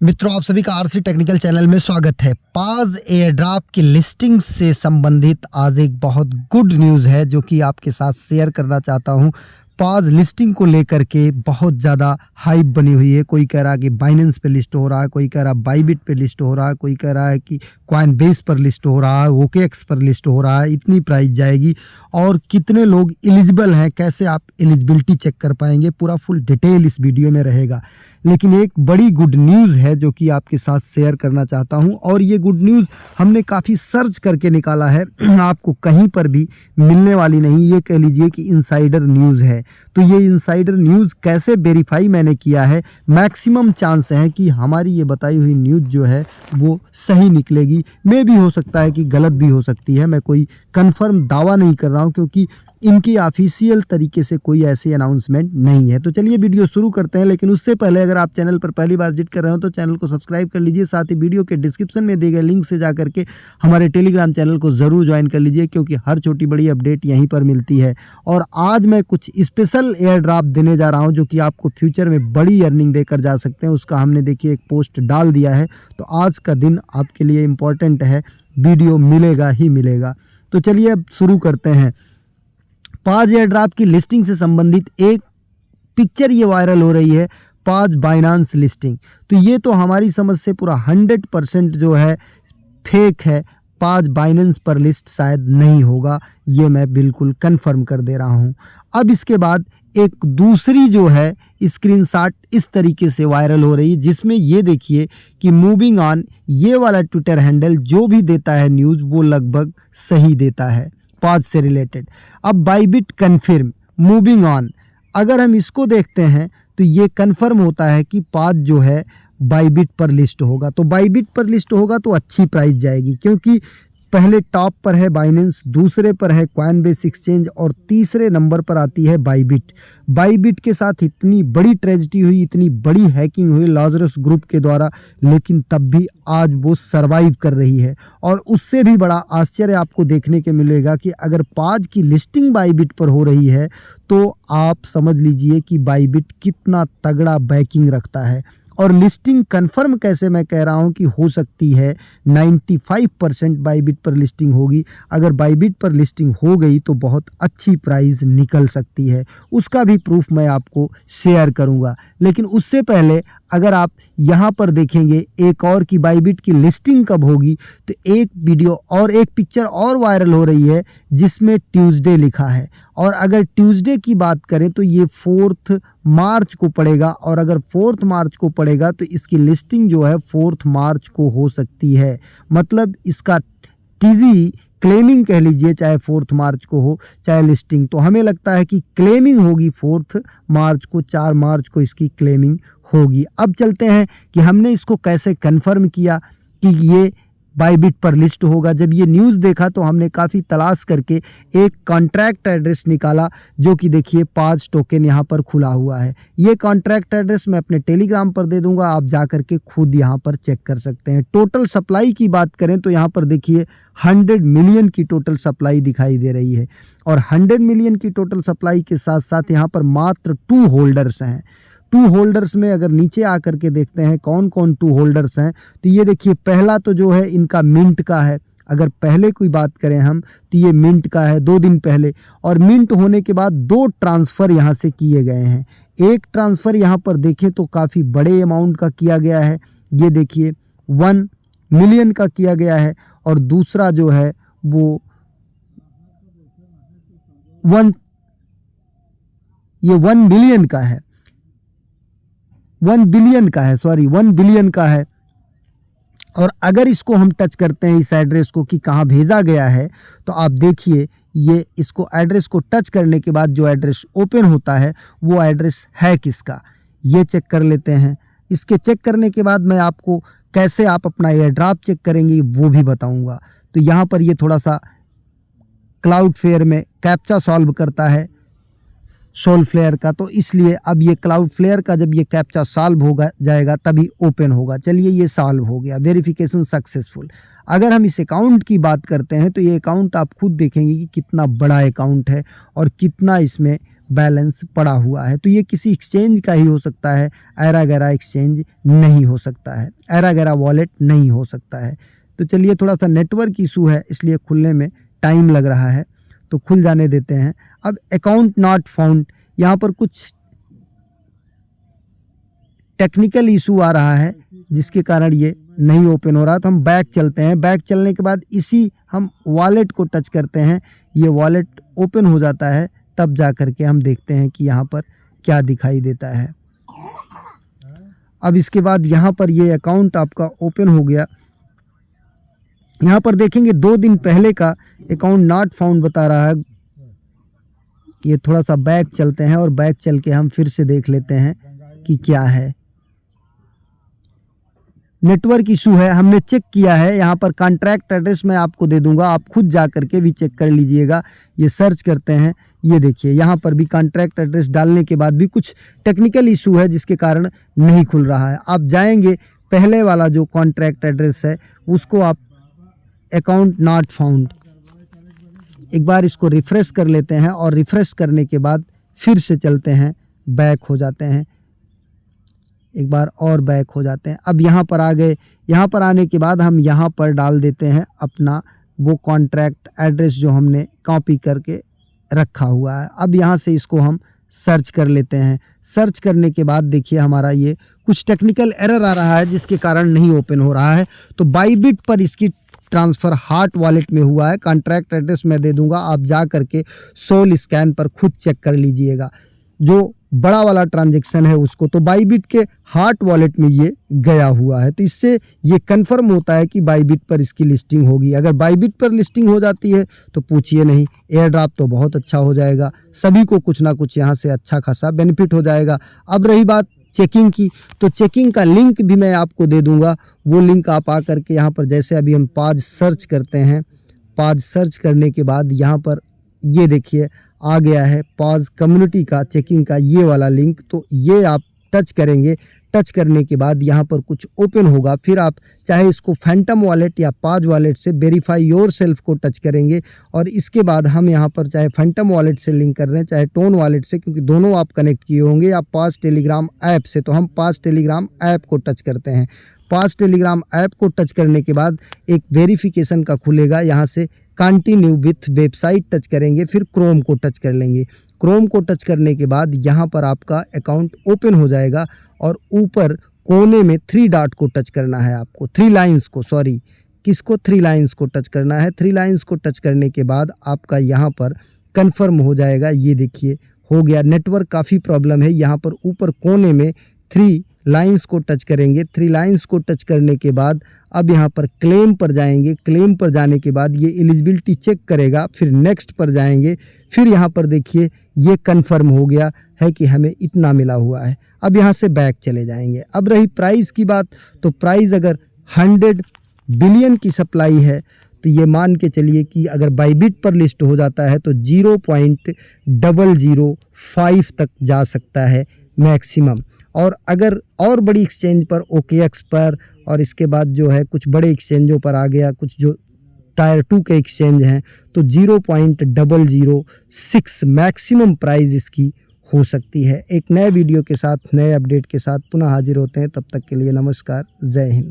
मित्रों, आप सभी का आरसी टेक्निकल चैनल में स्वागत है। पाज एयरड्रॉप की लिस्टिंग से संबंधित आज एक बहुत गुड न्यूज़ है जो कि आपके साथ शेयर करना चाहता हूं। पाज लिस्टिंग को लेकर के बहुत ज़्यादा हाइप बनी हुई है। कोई कह रहा है कि बाइनेंस पे लिस्ट हो रहा है, कोई कह रहा है बाइबिट पे लिस्ट हो रहा है, कोई कह रहा है कि कॉइनबेस पर लिस्ट हो रहा है, ओकेएक्स पर लिस्ट हो रहा है, इतनी प्राइस जाएगी और कितने लोग एलिजिबल हैं, कैसे आप एलिजिबिलिटी चेक कर पाएंगे, पूरा फुल डिटेल इस वीडियो में रहेगा। लेकिन एक बड़ी गुड न्यूज़ है जो कि आपके साथ शेयर करना चाहता हूं और ये गुड न्यूज़ हमने काफ़ी सर्च करके निकाला है। आपको कहीं पर भी मिलने वाली नहीं, ये कह लीजिए कि इनसाइडर न्यूज़ है। तो ये इनसाइडर न्यूज़ कैसे वेरीफाई मैंने किया है, मैक्सिमम चांस है कि हमारी ये बताई हुई न्यूज़ जो है वो सही निकलेगी। मे भी हो सकता है कि गलत भी हो सकती है, मैं कोई कंफर्म दावा नहीं कर रहा हूँ क्योंकि इनकी ऑफिशियल तरीके से कोई ऐसी अनाउंसमेंट नहीं है। तो चलिए वीडियो शुरू करते हैं, लेकिन उससे पहले अगर आप चैनल पर पहली बार विजिट कर रहे हो तो चैनल को सब्सक्राइब कर लीजिए। साथ ही वीडियो के डिस्क्रिप्शन में दिए गए लिंक से जा करके हमारे टेलीग्राम चैनल को ज़रूर ज्वाइन कर लीजिए क्योंकि हर छोटी बड़ी अपडेट यहीं पर मिलती है। और आज मैं कुछ स्पेशल एयर ड्रॉप देने जा रहा हूँ जो कि आपको फ्यूचर में बड़ी अर्निंग देकर जा सकते हैं। उसका हमने देखिए एक पोस्ट डाल दिया है, तो आज का दिन आपके लिए इम्पोर्टेंट है, वीडियो मिलेगा ही मिलेगा। तो चलिए अब शुरू करते हैं। पाज एयरड्रॉप की लिस्टिंग से संबंधित एक पिक्चर ये वायरल हो रही है, पाज बाइनांस लिस्टिंग। तो ये तो हमारी समझ से पूरा 100% जो है फेक है। पाज बाइनेंस पर लिस्ट शायद नहीं होगा, ये मैं बिल्कुल कंफर्म कर दे रहा हूँ। अब इसके बाद एक दूसरी जो है स्क्रीनशॉट इस तरीके से वायरल हो रही है जिसमें ये देखिए कि मूविंग ऑन, ये वाला ट्विटर हैंडल जो भी देता है न्यूज़ वो लगभग सही देता है पाज से रिलेटेड। अब बाइबिट कन्फर्म, मूविंग ऑन, अगर हम इसको देखते हैं तो ये कन्फर्म होता है कि पाज जो है बाइबिट पर लिस्ट होगा। तो बाइबिट पर लिस्ट होगा तो अच्छी प्राइस जाएगी क्योंकि पहले टॉप पर है बाइनेंस, दूसरे पर है कॉइनबेस एक्सचेंज और तीसरे नंबर पर आती है बाइबिट। बाइबिट के साथ इतनी बड़ी ट्रेजेडी हुई, इतनी बड़ी हैकिंग हुई लाजरस ग्रुप के द्वारा, लेकिन तब भी आज वो सरवाइव कर रही है। और उससे भी बड़ा आश्चर्य आपको देखने के मिलेगा कि अगर पाज की लिस्टिंग बाइबिट पर हो रही है तो आप समझ लीजिए कि बाइबिट कितना तगड़ा बैकिंग रखता है। और लिस्टिंग कंफर्म कैसे मैं कह रहा हूं कि हो सकती है 95% बाइबिट पर लिस्टिंग होगी। अगर बाइबिट पर लिस्टिंग हो गई तो बहुत अच्छी प्राइस निकल सकती है, उसका भी प्रूफ मैं आपको शेयर करूंगा। लेकिन उससे पहले अगर आप यहाँ पर देखेंगे एक और की बाइबिट की लिस्टिंग कब होगी, तो एक वीडियो और एक पिक्चर और वायरल हो रही है जिसमें ट्यूसडे लिखा है। और अगर ट्यूसडे की बात करें तो ये 4 मार्च को पड़ेगा, और अगर 4 मार्च को पड़ेगा तो इसकी लिस्टिंग जो है 4 मार्च को हो सकती है। मतलब इसका टीजी क्लेमिंग कह लीजिए, चाहे 4 मार्च को हो चाहे लिस्टिंग, तो हमें लगता है कि क्लेमिंग होगी 4 मार्च को, 4 मार्च को इसकी क्लेमिंग होगी। अब चलते हैं कि हमने इसको कैसे कंफर्म किया कि ये बाइबिट पर लिस्ट होगा। जब ये न्यूज़ देखा तो हमने काफ़ी तलाश करके एक कॉन्ट्रैक्ट एड्रेस निकाला जो कि देखिए पाज टोकन यहाँ पर खुला हुआ है। ये कॉन्ट्रैक्ट एड्रेस मैं अपने टेलीग्राम पर दे दूंगा, आप जा करके खुद यहाँ पर चेक कर सकते हैं। टोटल सप्लाई की बात करें तो यहाँ पर देखिए 100 मिलियन की टोटल सप्लाई दिखाई दे रही है। और 100 मिलियन की टोटल सप्लाई के साथ साथ यहाँ पर मात्र 2 होल्डर्स हैं। 2 होल्डर्स में अगर नीचे आकर के देखते हैं कौन कौन 2 होल्डर्स हैं, तो ये देखिए पहला तो जो है इनका मिंट का है। अगर पहले कोई बात करें हम तो ये मिंट का है 2 दिन पहले, और मिंट होने के बाद 2 ट्रांसफ़र यहाँ से किए गए हैं। एक ट्रांसफ़र यहाँ पर देखें तो काफ़ी बड़े अमाउंट का किया गया है, ये देखिए 1 मिलियन का किया गया है, और दूसरा जो है वो 1 बिलियन का है, 1 बिलियन का है, सॉरी 1 बिलियन का है। और अगर इसको हम टच करते हैं इस एड्रेस को कि कहाँ भेजा गया है, तो आप देखिए ये इसको एड्रेस को टच करने के बाद जो एड्रेस ओपन होता है वो एड्रेस है किसका, ये चेक कर लेते हैं। इसके चेक करने के बाद मैं आपको कैसे आप अपना एयर ड्रॉप चेक करेंगे वो भी बताऊंगा। तो यहाँ पर ये थोड़ा सा क्लाउडफ्लेयर में कैप्चा सॉल्व करता है सोलफ्लेयर का, तो इसलिए अब ये क्लाउडफ्लेयर का जब ये कैप्चा सॉल्व होगा जाएगा तभी ओपन होगा। चलिए ये सॉल्व हो गया, वेरिफिकेशन सक्सेसफुल। अगर हम इस अकाउंट की बात करते हैं तो ये अकाउंट आप खुद देखेंगे कि कितना बड़ा अकाउंट है और कितना इसमें बैलेंस पड़ा हुआ है। तो ये किसी एक्सचेंज का ही हो सकता है, ऐरा गैरा एक्सचेंज नहीं हो सकता है, ऐरा गैरा वॉलेट नहीं हो सकता है। तो चलिए, थोड़ा सा नेटवर्क इशू है इसलिए खुलने में टाइम लग रहा है, तो खुल जाने देते हैं। अब अकाउंट नॉट फाउंड, यहाँ पर कुछ टेक्निकल इशू आ रहा है जिसके कारण ये नहीं ओपन हो रहा। तो हम बैक चलते हैं, बैक चलने के बाद इसी हम वॉलेट को टच करते हैं, ये वॉलेट ओपन हो जाता है, तब जा कर के हम देखते हैं कि यहाँ पर क्या दिखाई देता है। अब इसके बाद यहाँ पर ये अकाउंट आपका ओपन हो गया। यहाँ पर देखेंगे 2 दिन पहले का अकाउंट नॉट फाउंड बता रहा है। ये थोड़ा सा बैक चलते हैं और बैक चल के हम फिर से देख लेते हैं कि क्या है। नेटवर्क इशू है, हमने चेक किया है। यहाँ पर कॉन्ट्रैक्ट एड्रेस मैं आपको दे दूंगा, आप खुद जा करके भी चेक कर लीजिएगा। ये सर्च करते हैं, ये देखिए यहाँ पर भी कॉन्ट्रैक्ट एड्रेस डालने के बाद भी कुछ टेक्निकल इशू है जिसके कारण नहीं खुल रहा है। आप जाएंगे, पहले वाला जो कॉन्ट्रैक्ट एड्रेस है उसको आप अकाउंट नॉट फाउंड, एक बार इसको रिफ़्रेश कर लेते हैं और रिफ़्रेश करने के बाद फिर से चलते हैं, बैक हो जाते हैं, एक बार और बैक हो जाते हैं। अब यहाँ पर आ गए, यहाँ पर आने के बाद हम यहाँ पर डाल देते हैं अपना वो कॉन्ट्रैक्ट एड्रेस जो हमने कॉपी करके रखा हुआ है। अब यहाँ से इसको हम सर्च कर लेते हैं। सर्च करने के बाद देखिए हमारा ये कुछ टेक्निकल एरर आ रहा है जिसके कारण नहीं ओपन हो रहा है। तो बाईबिट पर इसकी ट्रांसफ़र हार्ट वॉलेट में हुआ है। कॉन्ट्रैक्ट एड्रेस मैं दे दूंगा, आप जा करके सोल स्कैन पर खुद चेक कर लीजिएगा जो बड़ा वाला ट्रांजैक्शन है उसको। तो बाईबिट के हार्ट वॉलेट में ये गया हुआ है। तो इससे ये कंफर्म होता है कि बाईबिट पर इसकी लिस्टिंग होगी। अगर बाईबिट पर लिस्टिंग हो जाती है तो पूछिए नहीं, एयर ड्रॉप तो बहुत अच्छा हो जाएगा, सभी को कुछ ना कुछ यहाँ से अच्छा खासा बेनिफिट हो जाएगा। अब रही बात चेकिंग की, तो चेकिंग का लिंक भी मैं आपको दे दूंगा। वो लिंक आप आ करके यहाँ पर, जैसे अभी हम पाज सर्च करते हैं, पाज सर्च करने के बाद यहाँ पर ये देखिए आ गया है पाज कम्युनिटी का चेकिंग का ये वाला लिंक। तो ये आप टच करेंगे, टच करने के बाद यहाँ पर कुछ ओपन होगा। फिर आप चाहे इसको फैंटम वॉलेट या पाज वॉलेट से वेरीफाई योर सेल्फ को टच करेंगे और इसके बाद हम यहाँ पर चाहे फैंटम वॉलेट से लिंक कर रहे हैं चाहे टोन वॉलेट से, क्योंकि दोनों आप कनेक्ट किए होंगे, या पाज टेलीग्राम ऐप से। तो हम पाज टेलीग्राम ऐप को टच करते हैं। पाज टेलीग्राम ऐप को टच करने के बाद एक वेरिफिकेशन का खुलेगा, यहाँ से कंटिन्यू विथ वेबसाइट टच करेंगे, फिर क्रोम को टच कर लेंगे। क्रोम को टच करने के बाद यहाँ पर आपका अकाउंट ओपन हो जाएगा और ऊपर कोने में 3 डॉट को टच करना है आपको, 3 लाइन्स को, सॉरी किसको, 3 लाइन्स को टच करना है। 3 लाइन्स को टच करने के बाद आपका यहाँ पर कंफर्म हो जाएगा। ये देखिए हो गया। नेटवर्क काफ़ी प्रॉब्लम है, यहाँ पर ऊपर कोने में 3 लाइन्स को टच करेंगे। 3 लाइन्स को टच करने के बाद अब यहाँ पर क्लेम पर जाएंगे। क्लेम पर जाने के बाद ये एलिजिबिलिटी चेक करेगा, फिर नेक्स्ट पर जाएंगे। फिर यहाँ पर देखिए ये कंफर्म हो गया है कि हमें इतना मिला हुआ है। अब यहाँ से बैक चले जाएंगे। अब रही प्राइस की बात, तो प्राइस अगर 100 बिलियन की सप्लाई है तो ये मान के चलिए कि अगर बाईबिट पर लिस्ट हो जाता है तो 0.005 तक जा सकता है मैक्सिमम। और अगर और बड़ी एक्सचेंज पर, OKX पर, और इसके बाद जो है कुछ बड़े एक्सचेंजों पर आ गया, कुछ जो टायर 2 के एक्सचेंज हैं, तो 0.006 मैक्सिमम प्राइस इसकी हो सकती है। एक नए वीडियो के साथ, नए अपडेट के साथ पुनः हाजिर होते हैं। तब तक के लिए नमस्कार, जय हिंद।